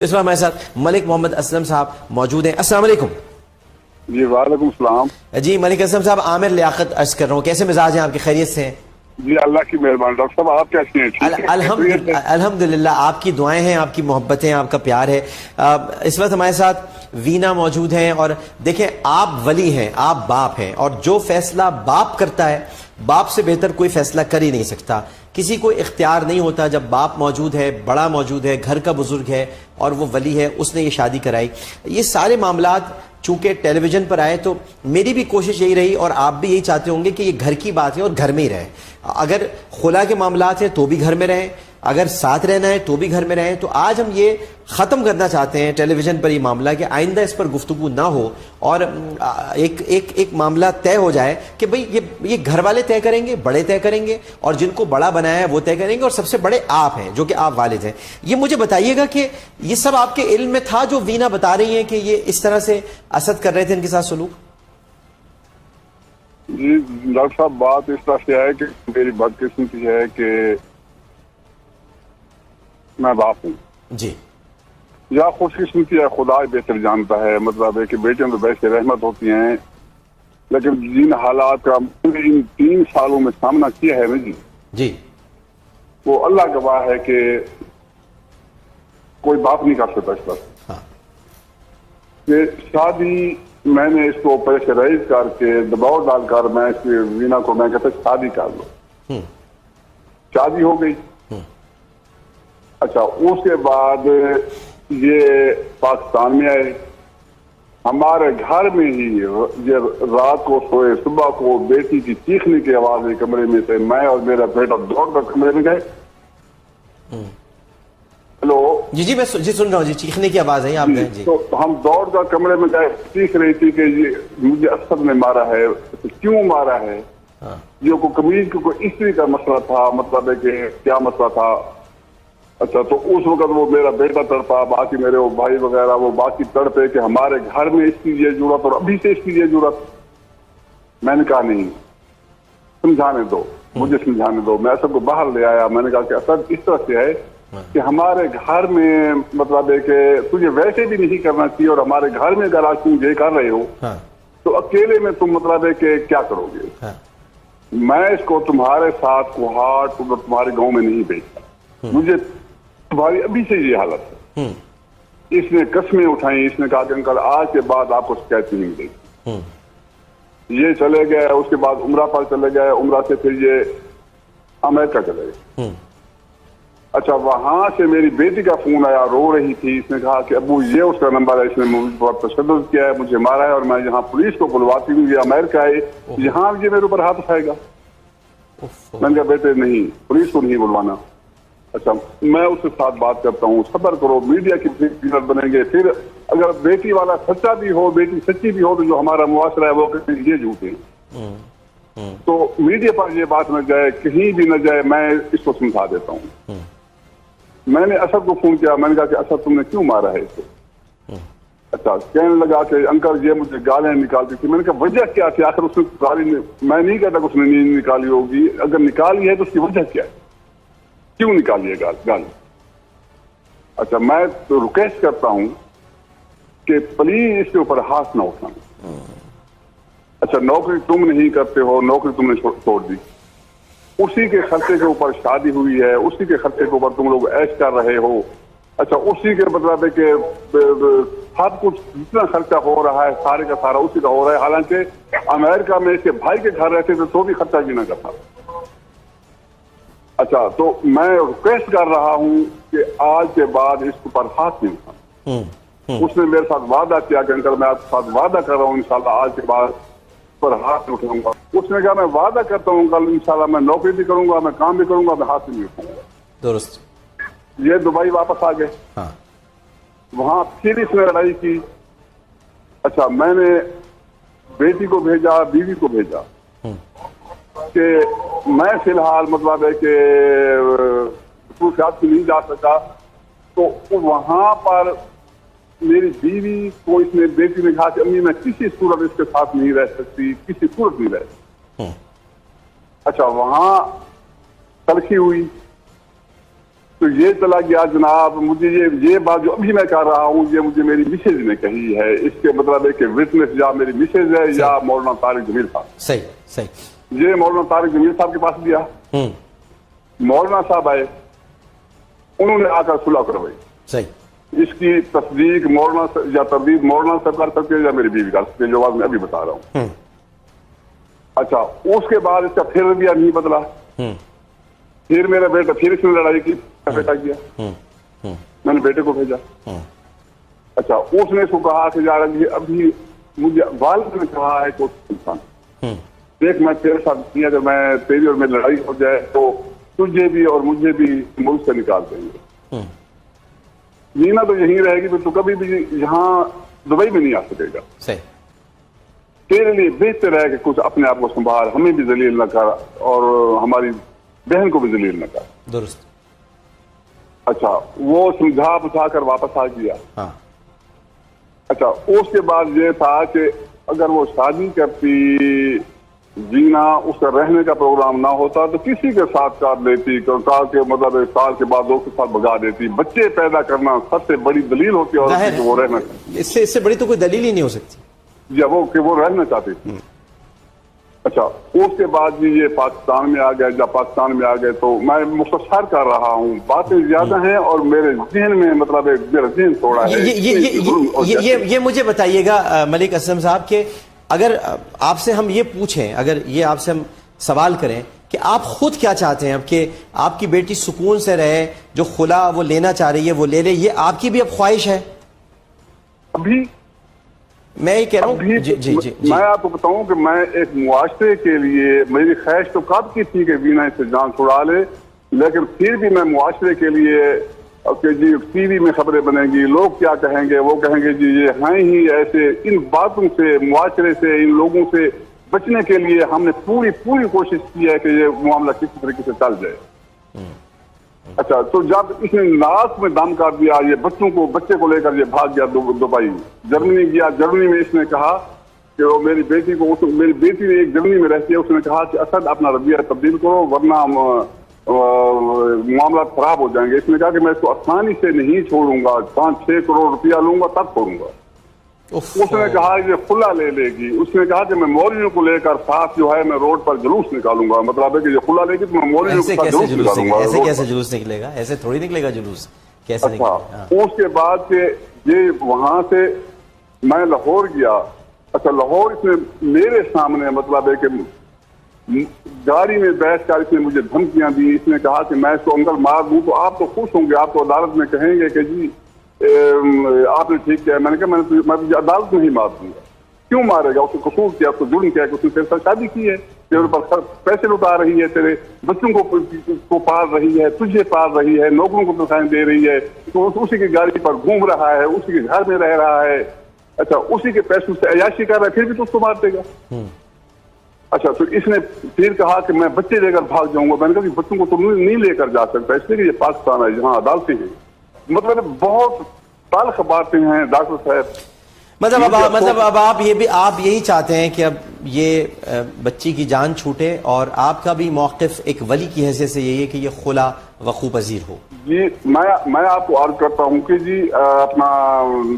اس وقت ہمارے ساتھ ملک محمد اسلم صاحب موجود ہیں۔ السلام علیکم۔ جی وعلیکم السلام۔ جی ملک اسلم صاحب، عامر لیاقت عرض کر رہا ہوں، کیسے مزاج ہیں آپ کے؟ خیریت سے ہیں؟ جی اللہ کی مہربانی۔ ڈاکٹر صاحب آپ کیسے ہیں؟ الحمدللہ، آپ کی دعائیں ہیں، آپ کی محبتیں، آپ کا پیار ہے۔ اس وقت ہمارے ساتھ وینا موجود ہیں، اور دیکھیں آپ ولی ہیں، آپ باپ ہیں، اور جو فیصلہ باپ کرتا ہے، باپ سے بہتر کوئی فیصلہ کر ہی نہیں سکتا۔ کسی کو اختیار نہیں ہوتا جب باپ موجود ہے، بڑا موجود ہے، گھر کا بزرگ ہے اور وہ ولی ہے، اس نے یہ شادی کرائی۔ یہ سارے معاملات چونکہ ٹیلی ویژن پر آئے تو میری بھی کوشش یہی رہی، اور آپ بھی یہی چاہتے ہوں گے کہ یہ گھر کی بات ہے اور گھر میں ہی رہے۔ اگر خلا کے معاملات ہیں تو بھی گھر میں رہیں، اگر ساتھ رہنا ہے تو بھی گھر میں رہیں۔ تو آج ہم یہ ختم کرنا چاہتے ہیں ٹیلی ویژن پر یہ معاملہ، کہ آئندہ اس پر گفتگو نہ ہو، اور ایک معاملہ طے ہو جائے کہ بھئی یہ گھر والے طے کریں گے، بڑے طے کریں گے، اور جن کو بڑا بنایا ہے وہ طے کریں گے، اور سب سے بڑے آپ ہیں جو کہ آپ والد ہیں۔ یہ مجھے بتائیے گا کہ یہ سب آپ کے علم میں تھا جو وینا بتا رہی ہیں کہ یہ اس طرح سے اسد کر رہے تھے ان کے ساتھ سلوک؟ جی ڈاکٹر صاحب، بات اس طرح سے ہے کہ میری بدقسمتی ہے کہ میں باپ ہوں جی، یا خوش قسمتی ہے، خدا بہتر جانتا ہے۔ مطلب ہے کہ بیٹیاں تو ویسے رحمت ہوتی ہیں، لیکن جن حالات کا ان 3 سالوں میں سامنا کیا ہے نا جی، وہ اللہ گواہ ہے کہ کوئی باپ نہیں کر سکتا اس پر۔ ہاں، کہ شادی میں نے اس کو پریشرائز کر کے دباؤ ڈال کر میں اس کی وینا کو میں کہتا شادی کر لو۔ شادی ہو گئی۔ اچھا، اس کے بعد یہ پاکستان میں آئے، ہمارے گھر میں ہی یہ رات کو سوئے، صبح کو بیٹی کی چیخنے کی آواز ہے کمرے میں سے، میں اور میرا بیٹا دوڑ کر کمرے میں گئے۔ ہلو جی، میں سن رہا ہوں جی، چیخنے کی آواز ہے آپ گئے؟ جی، تو ہم دوڑ کر کمرے میں گئے، چیخ رہی تھی کہ یہ مجھے اسد نے مارا ہے، کیوں مارا ہے؟ یہ کوئی قمیض کی کوئی استری کا مسئلہ تھا، مطلب ہے کہ کیا مسئلہ تھا؟ اچھا، تو اس وقت وہ میرا بیٹا تڑپا، باقی میرے وہ بھائی وغیرہ وہ باقی تڑپے کہ ہمارے گھر میں اس کی یہ ضرورت اور ابھی سے اس کی یہ ضرورت۔ میں نے کہا نہیں، سمجھانے دو، مجھے سمجھانے دو۔ میں سب کو باہر لے آیا، میں نے کہا کہ اسد اس طرح سے ہے کہ ہمارے گھر میں مطلب ہے کہ تجھے ویسے بھی نہیں کرنا چاہیے، اور ہمارے گھر میں اگر آج تم یہ کر رہے ہو تو اکیلے میں تم مطلب ہے کہ کیا کرو گے؟ میں اس کو تمہارے ساتھ کوہاٹ تمہارے گاؤں میں نہیں بھیجتا، مجھے تمہاری ابھی سے یہ حالت ہے۔ اس نے قسمیں اٹھائیں، اس نے کہا کہ انکل آج کے بعد آپ کو شکایت نہیں ملے گی۔ یہ چلے گئے، اس کے بعد عمرہ پر چلے گئے، عمرہ سے پھر یہ امریکہ چلے گئے۔ اچھا، وہاں سے میری بیٹی کا فون آیا، رو رہی تھی، اس نے کہا کہ ابو یہ اس کا نمبر ہے، اس نے مجھ پر تشدد کیا ہے، مجھے مارا ہے، اور میں یہاں پولیس کو بلواتی ہوں، یہ امریکہ ہے، یہاں یہ میرے اوپر ہاتھ اٹھائے گا۔ میں نے کہا بیٹے نہیں، پولیس کو نہیں بلوانا۔ اچھا، میں اس کے ساتھ بات کرتا ہوں، صبر کرو، میڈیا کی فیگر بنیں گے، پھر اگر بیٹی والا سچا بھی ہو، بیٹی سچی بھی ہو، تو جو ہمارا معاشرہ ہے وہ کہتے ہیں یہ جھوٹے ہیں۔ تو میڈیا پر یہ بات نہ جائے، کہیں بھی نہ جائے، میں اس کو سمجھا دیتا ہوں۔ میں نے اسد کو فون کیا، میں نے کہا کہ اسد تم نے کیوں مارا ہے اس کو؟ اچھا، کہنے لگا کہ انکل یہ مجھے گالیاں نکالتی تھی۔ میں نے کہا وجہ کیا تھی؟ آخر اس نے گالی، میں نہیں کہتا کہ اس نے نہیں نکالی ہوگی، اگر نکالی ہے تو اس کی وجہ کیا ہے؟ کیوں نکالیے گالی؟ اچھا، میں تو ریکویسٹ کرتا ہوں کہ پلیز اس کے اوپر ہاتھ نہ اٹھانا۔ اچھا، نوکری تم نہیں کرتے ہو، نوکری تم نے چھوڑ دی، اسی کے خرچے کے اوپر شادی ہوئی ہے، اسی کے خرچے کے اوپر تم لوگ عیش کر رہے ہو۔ اچھا، اسی کے مطلب ہے کہ سب کچھ جتنا خرچہ ہو رہا ہے سارے کا سارا اسی کا ہو رہا ہے، حالانکہ امریکہ میں اس کے بھائی کے گھر رہتے تھے تو بھی خرچہ بھی نہ کرتا۔ اچھا، تو میں ریکویسٹ کر رہا ہوں کہ آج کے بعد اس پر ہاتھ نہیں اٹھانا۔ اس نے میرے ساتھ وعدہ کیا کہ انکل میں آپ کے ساتھ وعدہ کر رہا ہوں انشاءاللہ آج کے بعد پر ہاتھ نہیں اٹھاؤں گا۔ اس نے کہا میں وعدہ کرتا ہوں کل انشاءاللہ میں نوکری بھی کروں گا، میں کام بھی کروں گا، میں ہاتھ نہیں اٹھاؤں گا۔ درست۔ یہ دبئی واپس آ گئے، وہاں پھر اس نے لڑائی کی۔ اچھا، میں نے بیٹی کو بھیجا، بیوی کو بھیجا کہ میں فی الحال مطلب ہے کہ خصوصیات کی نہیں جا سکا، تو وہاں پر میری بیوی کو اس نے بیٹی نے کہا کہ امی میں کسی صورت اس کے ساتھ نہیں رہ سکتی، کسی صورت نہیں رہ سکتی۔ اچھا، وہاں تلخی ہوئی، تو یہ چلا گیا جناب. مجھے یہ بات جو ابھی میں کر رہا ہوں یہ مجھے میری مسز نے کہی ہے. اس کے مطلب ہے کہ وٹنس یا میری مسز ہے یا مولانا طارق جمیل صاحب. صحیح صحیح. یہ مولانا طارق جمیل صاحب کے پاس گیا. مولانا صاحب آئے, انہوں نے آ کر صلح کروائی. صحیح. اس کی تصدیق مولانا یا تردید مولانا صاحب کر سکتے ہیں یا میری بیوی کر سکتے ہیں, جو بات میں ابھی بتا رہا ہوں. اچھا, اس کے بعد اس کا پھر رویہ نہیں بدلا. پھر میرا بیٹا, پھر اس نے لڑائی کی, بیٹا کیا, میں نے بیٹے کو بھیجا. اچھا, اس نے اس کو کہا کہ یار ابھی مجھے والد نے کہا ہے کہ انسان دیکھ میں تیرے ساتھ نہیں, اگر میں تیری اور میری لڑائی ہو جائے تو تجھے بھی اور مجھے بھی ملک سے نکال دیں گے. جینا تو یہیں رہے گی, پھر تو کبھی بھی یہاں دبئی میں نہیں آ سکے گا. صحیح. تیرے لیے بہتر ہے کہ کچھ اپنے آپ کو سنبھال, ہمیں بھی ذلیل نہ کر اور ہماری بہن کو بھی ذلیل نہ کر. درست. اچھا, وہ سمجھا بچھا کر واپس آ گیا. اچھا, اس کے بعد یہ تھا کہ اگر وہ شادی کرتی, جینا اس کا رہنے کا پروگرام نہ ہوتا تو کسی کے ساتھ کر لیتی, کہا کہ مطلب ایک سال کے بعد 2 کے ساتھ بگا دیتی. بچے پیدا کرنا سب سے بڑی دلیل ہوتی ہے اور کہ وہ رہنا, اس سے بڑی تو کوئی دلیل ہی نہیں ہو سکتی یا وہ کہ وہ رہنا چاہتی تھی. اچھا, اس کے بعد یہ پاکستان میں آ گئے. جب پاکستان میں آ گئے تو میں مختصر کر رہا ہوں, باتیں زیادہ ہیں اور میرے ذہن میں مطلب میرا ذہن تھوڑا ہے. یہ مجھے بتائیے گا ملک اسلم صاحب کہ اگر آپ سے ہم یہ پوچھیں, اگر یہ آپ سے ہم سوال کریں کہ آپ خود کیا چاہتے ہیں اب کہ آپ کی بیٹی سکون سے رہے, جو خلا وہ لینا چاہ رہی ہے وہ لے لے, یہ آپ کی بھی اب خواہش ہے؟ ابھی میں یہ کہہ رہا ہوں, جی میں آپ کو بتاؤں کہ میں ایک معاشرے کے لیے میری خواہش تو کب کی تھی کہ وینا اس سے جان چھڑا لے, لیکن پھر بھی میں معاشرے کے لیے کہ جی ٹی وی میں خبریں بنیں گی, لوگ کیا کہیں گے, وہ کہیں گے جی یہ ہیں ہی ایسے, ان باتوں سے معاشرے سے ان لوگوں سے بچنے کے لیے ہم نے پوری کوشش کی ہے کہ یہ معاملہ کسی طریقے سے چل جائے. اچھا, تو جب اس نے ناک میں دم کر دیا, یہ بچے کو لے کر یہ بھاگ گیا دبئی, جرمنی گیا. جرمنی میں اس نے کہا کہ وہ میری بیٹی نے ایک جرمنی میں رہتی ہے, اس نے کہا کہ اسد اپنا رویہ تبدیل کرو ورنہ معاملات خراب ہو جائیں گے. اس نے کہا کہ میں اس کو آسانی سے نہیں چھوڑوں گا, 5-6 کروڑ روپیہ لوں گا تب چھوڑوں گا. اس نے کہا یہ خلا لے لے گی. اس نے کہا کہ میں مولویوں کو لے کر ساتھ جو ہے میں روڈ پر جلوس نکالوں گا. مطلب ہے کہ یہ خلا لے گی تو میں مولویوں کے ساتھ جلوس نکالوں گا. ایسے کیسے جلوس نکلے گا؟ ایسے تھوڑی نکلے گا جلوس, کیسے نکلے گا؟ اس کے بعد کہ یہ وہاں سے میں لاہور گیا. اچھا, لاہور اس نے میرے سامنے مطلب ہے کہ گاڑی میں بیٹھ کر اس نے مجھے دھمکیاں دی. اس نے کہا کہ میں اس کو انگل مار دوں تو آپ تو خوش ہوں گے, آپ تو عدالت میں کہیں گے کہ جی آپ نے ٹھیک کیا. میں نے کہا میں تجھے عدالت میں ہی مار دوں گا. کیوں مارے گا؟ اس نے قصور کیا, اس کو جرم کیا کہ اس نے تیرے ساتھ شادی کی ہے, تیرے پر پیسے لٹا رہی ہے, تیرے بچوں کو پال رہی ہے, تجھے پال رہی ہے, نوکروں کو تنخواہیں دے رہی ہے, تو اسی کی گاڑی پر گھوم رہا ہے, اسی کے گھر میں رہ رہا ہے. اچھا, اسی کے پیسوں سے عیاشی کر رہا ہے, پھر بھی تو اس کو مار دے گا. اچھا, تو اس نے پھر کہا کہ میں بچے لے کر بھاگ جاؤں گا. میں نے کہا کہ بچوں کو تو نہیں لے کر جا سکتا, اس لیے کہ یہ پاکستان ہے جہاں عدالتیں ہیں. مطلب بہت تلخ باتیں ہیں ڈاکٹر صاحب. مطلب اب آپ یہی چاہتے ہیں کہ اب یہ بچی کی جان چھوٹے, اور آپ کا بھی موقف ایک ولی کی حیثیت سے یہی ہے کہ یہ خلا وقوع پذیر ہو. جی, میں آپ کو عرض کرتا ہوں کہ جی اپنا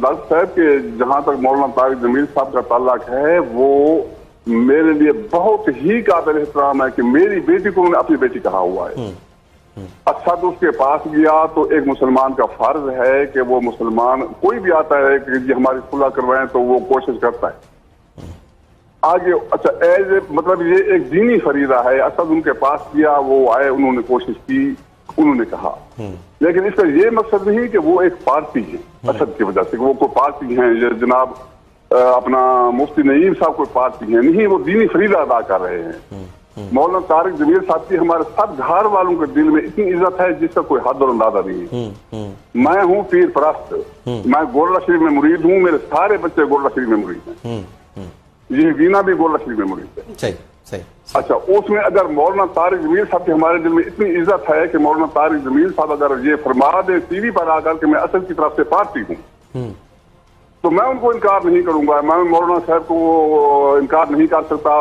ڈاکٹر صاحب کے جہاں تک مولانا طارق جمیل صاحب کا تعلق ہے, وہ میرے لیے بہت ہی قابل احترام ہے کہ میری بیٹی کو انہوں نے اپنی بیٹی کہا ہوا ہے. اسد اس کے پاس گیا تو ایک مسلمان کا فرض ہے کہ وہ مسلمان کوئی بھی آتا ہے کہ جی ہماری صلح کروائیں تو وہ کوشش کرتا ہے آگے. اچھا, مطلب یہ ایک دینی فریضہ ہے. اسد ان کے پاس گیا, وہ آئے, انہوں نے کوشش کی, انہوں نے کہا, لیکن اس کا یہ مقصد نہیں کہ وہ ایک پارٹی ہے اسد کی وجہ سے, وہ کوئی پارٹی ہیں. یہ جناب اپنا مفتی نعیم صاحب کوئی پارٹی ہیں نہیں, وہ دینی فریضہ ادا کر رہے ہیں. مولانا طارق جمیل صاحب کی ہمارے سب گھر والوں کے دل میں اتنی عزت ہے جس کا کوئی حد اور اندازہ نہیں. میں ہوں پیر پرست, میں گولڈا شریف میں مرید ہوں, میرے سارے بچے گولڈا شریف میں مرید ہیں, یہ وینا بھی گولڈا شریف میں مرید ہے. اچھا, اس میں اگر مولانا طارق جمیل صاحب کی ہمارے دل میں اتنی عزت ہے کہ مولانا طارق جمیل صاحب اگر یہ فرما دے ٹی وی پر آ کر کہ میں اسد کی طرف سے پارٹی ہوں, تو میں ان کو انکار نہیں کروں گا. میں مولانا صاحب کو انکار نہیں کر سکتا.